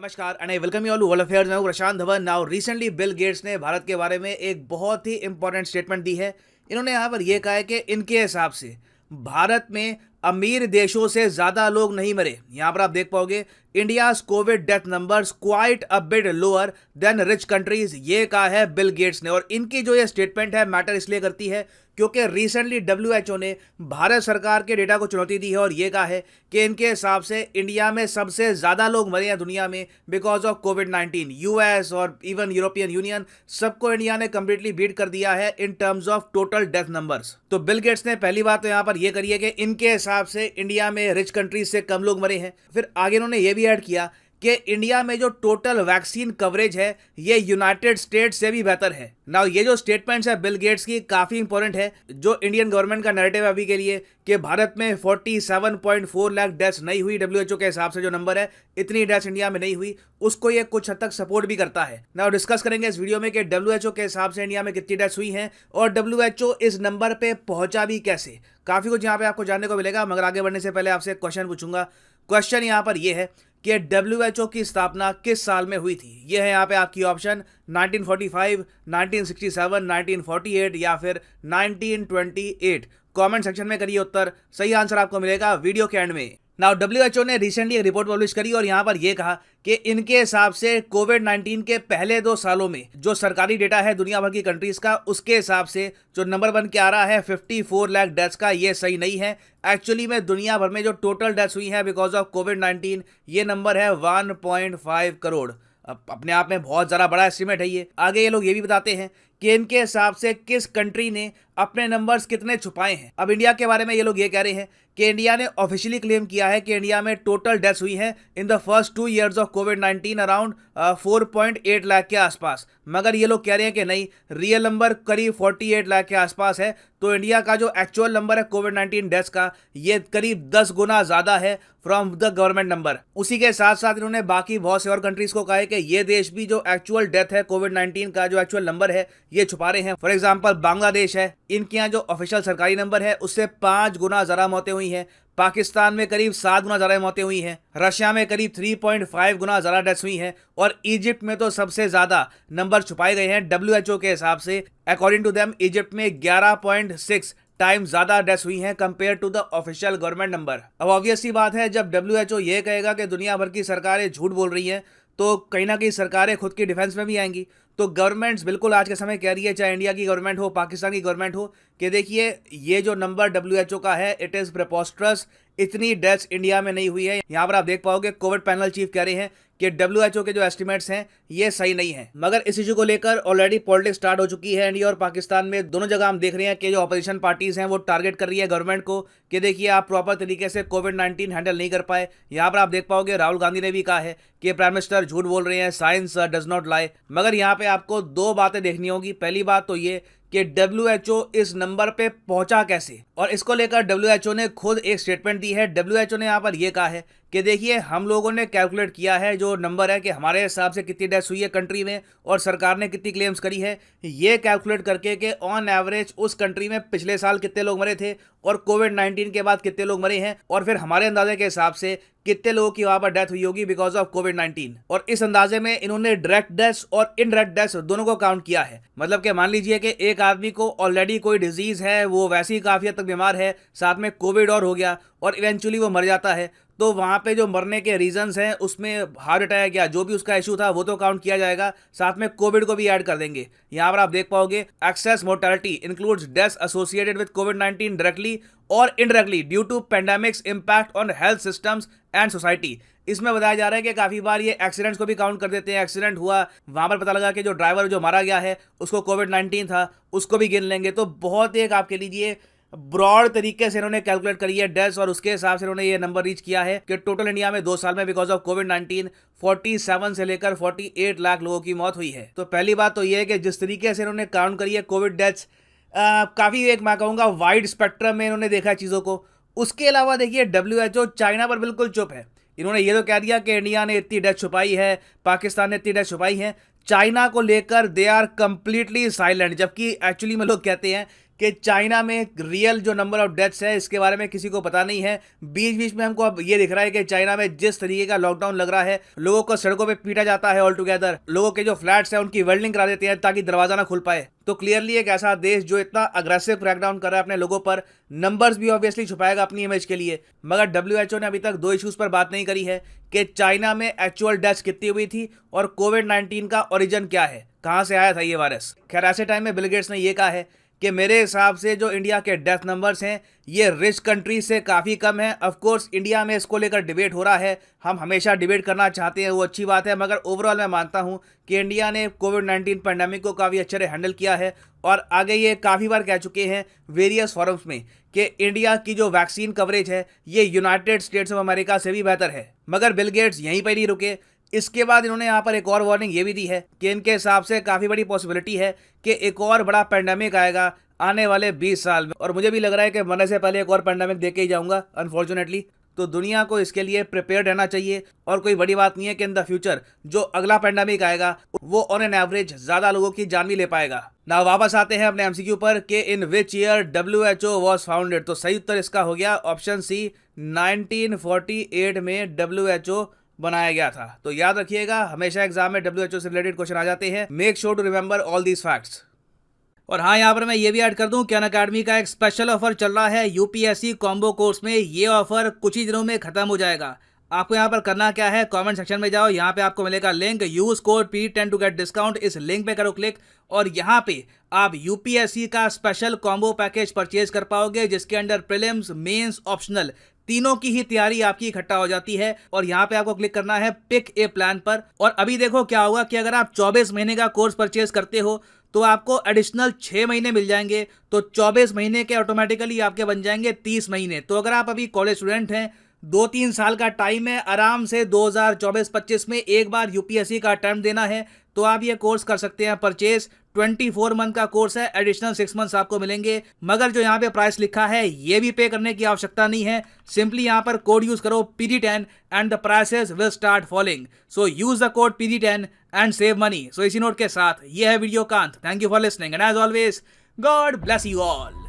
नमस्कार and I welcome you all to world affairs. मैं हूं Prashant Dhawan. Now recently Bill Gates ने भारत के बारे में एक बहुत ही इंपॉर्टेंट स्टेटमेंट दी है। इन्होंने यहाँ पर यह कहा है कि इनके हिसाब से भारत में अमीर देशों से ज्यादा लोग नहीं मरे। यहाँ पर आप देख पाओगे India's Covid death numbers quite a bit lower than rich countries, ये कहा है बिल गेट्स ने। और इनकी जो ये स्टेटमेंट है मैटर इसलिए करती है क्योंकि रिसेंटली डब्ल्यूएचओ ने भारत सरकार के डेटा को चुनौती दी है और ये कहा है कि इनके हिसाब से इंडिया में सबसे ज्यादा लोग मरे हैं दुनिया में बिकॉज ऑफ कोविड-19। यूएस और इवन यूरोपियन यूनियन सबको इंडिया ने कंप्लीटली बीट कर दिया है in terms of total death numbers. तो बिल गेट्स ने पहली बात तो यहाँ पर यह करी है कि इनके हिसाब से इंडिया में रिच कंट्रीज से कम लोग मरे हैं। फिर आगे इन्होंने ये भी ऐड किया कि इंडिया में जो टोटल वैक्सीन कवरेज है ये यूनाइटेड स्टेट्स से भी बेहतर है। नाउ ये जो स्टेटमेंट्स है बिल गेट्स की काफी इंपॉर्टेंट है। जो इंडियन गवर्नमेंट का नैरेटिव है अभी के लिए कि भारत में 47.4 लाख डेथ्स नहीं हुई, डब्ल्यूएचओ के हिसाब से जो नंबर है इतनी डेथ्स इंडिया में नहीं हुई, उसको ये कुछ हद तक सपोर्ट भी करता है। नाउ डिस्कस करेंगे इस वीडियो में कि डब्ल्यूएचओ के हिसाब से इंडिया में कितनी डेथ्स हुई हैं और डब्ल्यूएचओ इस नंबर पे पहुंचा भी कैसे। काफी कुछ यहाँ पे आपको जानने को मिलेगा, मगर आगे बढ़ने से पहले आपसे एक क्वेश्चन पूछूंगा। क्वेश्चन यहाँ पर यह है कि डब्ल्यूएचओ की स्थापना किस साल में हुई थी। यह है यहाँ पे आपकी ऑप्शन 1945, 1967, 1948 या फिर 1928। कमेंट सेक्शन में करिए उत्तर, सही आंसर आपको मिलेगा वीडियो के एंड में। नाउ डब्ल्यूएचओ ने रिसेंटली एक रिपोर्ट पब्लिश करी और यहां पर यह कहा कि इनके हिसाब से कोविड-19 के पहले 2 सालों में जो सरकारी डेटा है दुनिया भर की कंट्रीज का, उसके हिसाब से जो नंबर बन के आ रहा है 54 लाख डेथ्स का, ये सही नहीं है। एक्चुअली में दुनिया भर में जो टोटल डेथ्स हुई है बिकॉज ऑफ कोविड-19 ये नंबर है 1.5 करोड़। अब अपने आप में बहुत ज़्यादा बड़ा एस्टिमेट है ये। आगे ये लोग ये भी बताते हैं कि इनके हिसाब से किस कंट्री ने अपने नंबर्स कितने छुपाए हैं। अब इंडिया के बारे में ये लोग ये कह रहे हैं कि इंडिया ने ऑफिशियली क्लेम किया है कि इंडिया में टोटल डेथ्स हुई हैं in the first 2 years of covid around 4.8 lakh के आसपास। मगर ये लोग कह रहे हैं कि नहीं, रियल नंबर करीब 48 लाख के आसपास है। तो इंडिया का जो एक्चुअल नंबर है कोविड-19 डेथ्स का ये करीब 10 गुना ज़्यादा है फ्रॉम द गवर्नमेंट नंबर। उसी के साथ साथ इन्होंने बाकी बहुत से और कंट्रीज को कहा है कि ये देश भी जो एक्चुअल डेथ है कोविड-19 का जो एक्चुअल नंबर है ये छुपा रहे हैं। फॉर एग्जाम्पल बांग्लादेश है, इनके यहाँ जो ऑफिशियल सरकारी नंबर है उससे 5 गुना ज़्यादा मौतें हुई हैं। पाकिस्तान में करीब 7 गुना ज़्यादा मौतें हुई हैं। रशिया में करीब 3.5 गुना ज़्यादा डेथ्स हुई हैं और इजिप्ट में तो सबसे ज़्यादा नंबर छुपाए गए हैं डब्ल्यूएचओ के हिसाब से। अकॉर्डिंग टू देम इजिप्ट में 11.6 टाइम ज्यादा डेथ्स हुई हैं compare to the official government number. अब ऑब्वियस सी बात है, जब डब्ल्यूएचओ ये कहेगा कि दुनिया भर की सरकारें झूठ बोल रही हैं तो कहीं ना कहीं सरकारें खुद की डिफेंस में भी आएंगी। तो गवर्नमेंट्स बिल्कुल आज के समय कह रही है, चाहे इंडिया की गवर्नमेंट हो पाकिस्तान की गवर्नमेंट हो, कि देखिए ये जो नंबर डब्ल्यूएचओ का है इट इज़ प्रेपोस्टरस, इतनी डेथ्स इंडिया में नहीं हुई है। यहाँ पर आप देख पाओगे कोविड पैनल चीफ कह रहे हैं कि डब्ल्यूएचओ के जो एस्टिमेट्स हैं ये सही नहीं है। मगर इस इशू को लेकर ऑलरेडी पॉलिटिक्स स्टार्ट हो चुकी है। इंडिया और पाकिस्तान में दोनों जगह हम देख रहे हैं कि जो अपोजिशन पार्टीज हैं वो टारगेट कर रही है गवर्नमेंट को कि देखिए आप प्रॉपर तरीके से कोविड-19 हैंडल नहीं कर पाए। यहाँ पर आप देख पाओगे राहुल गांधी ने भी कहा है कि प्राइम मिनिस्टर झूठ बोल रहे हैं, साइंस डज नॉट लाई। मगर यहाँ पे आपको 2 बातें देखनी होगी। पहली बात तो ये कि डब्ल्यूएचओ इस नंबर पे पहुंचा कैसे, और इसको लेकर डब्ल्यूएचओ ने खुद एक स्टेटमेंट दी है। डब्ल्यूएचओ ने यहाँ पर यह कहा है कि देखिए हम लोगों ने कैलकुलेट किया है जो नंबर है कि हमारे हिसाब से कितनी डेथ्स हुई है कंट्री में और सरकार ने कितनी क्लेम्स करी है, ये कैलकुलेट करके कि ऑन एवरेज उस कंट्री में पिछले साल कितने लोग मरे थे और कोविड-19 के बाद कितने लोग मरे हैं, और फिर हमारे अंदाजे के हिसाब से कितने लोगों की वहां पर डेथ हुई होगी बिकॉज ऑफ कोविड-19। और इस अंदाजे में इन्होंने डायरेक्ट डेथ्स और इनडायरेक्ट डेथ्स दोनों को काउंट किया है। मतलब कि मान लीजिए कि एक आदमी को ऑलरेडी कोई डिजीज है, वो वैसे ही काफी हद तक बीमार है, साथ में कोविड और हो गया और इवेंचुअली वो मर जाता है, तो वहां पे जो मरने के रीजंस हैं उसमें हार्ट अटैक या जो भी उसका इशू था वो तो काउंट किया जाएगा, साथ में कोविड को भी ऐड कर देंगे। यहां पर आप देख पाओगे excess mortality includes deaths associated with कोविड-19 डायरेक्टली और indirectly due to pandemics impact on health systems and society. इसमें बताया जा रहा है कि काफी बार ये एक्सीडेंट्स को भी काउंट कर देते हैं। एक्सीडेंट हुआ, वहां पर पता लगा कि जो ड्राइवर जो मारा गया है उसको कोविड-19 था, उसको भी गिन लेंगे। तो बहुत एक आपके लीजिए ब्रॉड तरीके से इन्होंने कैलकुलेट करी है डेथ्स और उसके हिसाब से इन्होंने ये नंबर रीच किया है कि टोटल इंडिया में 2 साल में बिकॉज ऑफ कोविड-19 47 से लेकर 48 लाख लोगों की मौत हुई है। तो पहली बात तो ये है कि जिस तरीके से इन्होंने काउंट करी है कोविड डेथ्स, काफी एक मैं कहूँगा वाइड स्पेक्ट्रम में इन्होंने देखा है चीज़ों को। उसके अलावा देखिए डब्ल्यूएचओ चाइना पर बिल्कुल चुप है। इन्होंने ये तो कह दिया कि इंडिया ने इतनी डेथ छुपाई है, पाकिस्तान ने इतनी डेथ छुपाई है, चाइना को लेकर दे आर कंप्लीटली साइलेंट। जबकि एक्चुअली में लोग कहते हैं कि चाइना में रियल जो नंबर ऑफ डेथ्स है इसके बारे में किसी को पता नहीं है। बीच बीच में हमको अब ये दिख रहा है कि चाइना में जिस तरीके का लॉकडाउन लग रहा है, लोगों को सड़कों पे पीटा जाता है ऑल टुगेदर, लोगों के जो फ्लैट्स हैं उनकी वेल्डिंग करा देते हैं ताकि दरवाजा ना खुल पाए। तो क्लियरली एक ऐसा देश जो इतना अग्रेसिव क्रैकडाउन कर रहा है अपने लोगों पर, नंबर्स भी ऑब्वियसली छुपाएगा अपनी इमेज के लिए। मगर WHO ने अभी तक 2 इश्यूज पर बात नहीं करी है कि चाइना में एक्चुअल डेथ्स कितनी हुई थी और कोविड-19 का ओरिजिन क्या है, कहां से आया था ये वायरस। खैर ऐसे टाइम में बिल गेट्स ने यह कहा है कि मेरे हिसाब से जो इंडिया के डेथ नंबर्स हैं ये रिच कंट्रीज से काफ़ी कम है। ऑफ कोर्स इंडिया में इसको लेकर डिबेट हो रहा है, हम हमेशा डिबेट करना चाहते हैं, वो अच्छी बात है, मगर ओवरऑल मैं मानता हूं कि इंडिया ने कोविड-19 पैंडेमिक को काफ़ी अच्छे से हैंडल किया है। और आगे ये काफ़ी बार कह चुके हैं वेरियस फॉरम्स में कि इंडिया की जो वैक्सीन कवरेज है ये यूनाइटेड स्टेट्स ऑफ अमेरिका से भी बेहतर है। मगर बिल गेट्स यहीं पर नहीं रुके, इसके बाद इन्होंने यहाँ पर एक और वार्निंग ये भी दी है कि इनके हिसाब से काफ़ी बड़ी पॉसिबिलिटी है कि एक और बड़ा पैंडेमिक आएगा आने वाले 20 साल में। और मुझे भी लग रहा है कि मरने से पहले एक और पैंडेमिक देख के ही जाऊंगा अनफॉर्चुनेटली। तो दुनिया को इसके लिए प्रिपेयर्ड रहना चाहिए। और कोई बड़ी बात नहीं है कि इन द फ्यूचर जो अगला पैंडेमिक आएगा वो ऑन एन एवरेज ज़्यादा लोगों की जान भी ले पाएगा ना। वापस आते हैं अपने MCQ पर कि in which year WHO was founded. तो सही उत्तर इसका हो गया ऑप्शन सी, 1948 में WHO बनाया गया था। तो याद रखिएगा, हमेशा एग्जाम में WHO से रिलेटेड क्वेश्चन आ जाते हैं। Make sure to remember all these facts. और हाँ, यहाँ पर मैं ये भी ऐड कर दूं कि अनअकैडमी का एक स्पेशल ऑफर चल रहा है UPSC कॉम्बो कोर्स में। ये ऑफर कुछ ही दिनों में खत्म हो जाएगा। आपको यहाँ पर करना क्या है, कमेंट सेक्शन में जाओ, यहाँ पे आपको मिलेगा link, use code PD10 to get discount. इस लिंक पे करो क्लिक और यहाँ पे आप UPSC का स्पेशल कॉम्बो पैकेज परचेज कर पाओगे जिसके अंडर प्रीलिम्स, मेंस, ऑप्शनल तीनों की ही तैयारी आपकी इकट्ठा हो जाती है। और यहाँ पे आपको क्लिक करना है पिक ए प्लान पर। और अभी देखो क्या होगा कि अगर आप 24 महीने का कोर्स परचेज करते हो तो आपको एडिशनल 6 महीने मिल जाएंगे। तो 24 महीने के ऑटोमेटिकली आपके बन जाएंगे 30 महीने। तो अगर आप अभी कॉलेज स्टूडेंट हैं, 2-3 साल का टाइम है, आराम से 2024-25 में एक बार UPSC का अटेम्प्ट देना है तो आप ये कोर्स कर सकते हैं परचेज। 24 मंथ का कोर्स है, एडिशनल 6 मंथ्स आपको मिलेंगे। मगर जो यहाँ पे प्राइस लिखा है ये भी पे करने की आवश्यकता नहीं है। सिंपली यहाँ पर कोड यूज करो PD10 and the prices will start falling. So use the code PD10 and save money. So इसी नोट के साथ ये है वीडियो का अंत। Thank you for listening and as always God bless you all.